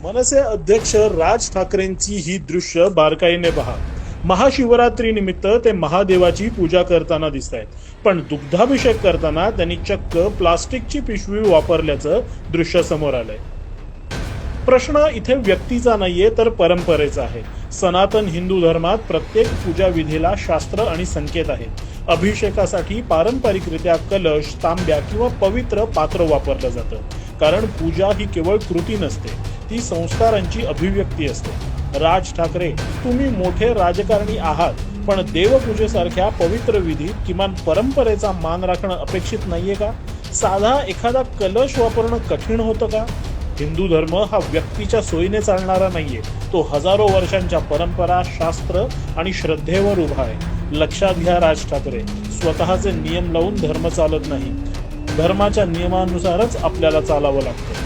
मनसे अध्यक्ष राज ठाकरेंची ही दृश्य बारकाईने पहा. महाशिवरात्री निमित्त ते महादेवाची पूजा करताना दिसत आहेत, पण दुग्धाभिषेक करताना त्यांनी चक्क प्लास्टिकची पिशवी वापरल्याचं दृश्य समोर आलंय. प्रश्न इथे व्यक्तीचा नाहीये तर परंपरेचा आहे. सनातन हिंदू धर्मात प्रत्येक पूजा विधीला शास्त्र आणि संकेत आहेत. अभिषेकासाठी पारंपरिकरित्या कलश, तांब्या किंवा पवित्र पात्र वापरलं जातं, कारण पूजा ही केवळ कृती नसते, ती संस्कारांची अभिव्यक्ती असते. राज ठाकरे, तुम्ही मोठे राजकारणी आहात, पण देवपूजेसारख्या पवित्र विधीत किमान परंपरेचा मान राखणं अपेक्षित नाहीये का? साधा एखादा कलश वापरणं कठीण होतं का? हिंदू धर्म हा व्यक्तीच्या सोयीने चालणारा नाहीये, तो हजारो वर्षांच्या परंपरा, शास्त्र आणि श्रद्धेवर उभा आहे. लक्षात घ्या राज ठाकरे, स्वतःचे नियम लावून धर्म चालत नाही. धर्माच्या नियमानुसारच आपल्याला चालावं लागतं.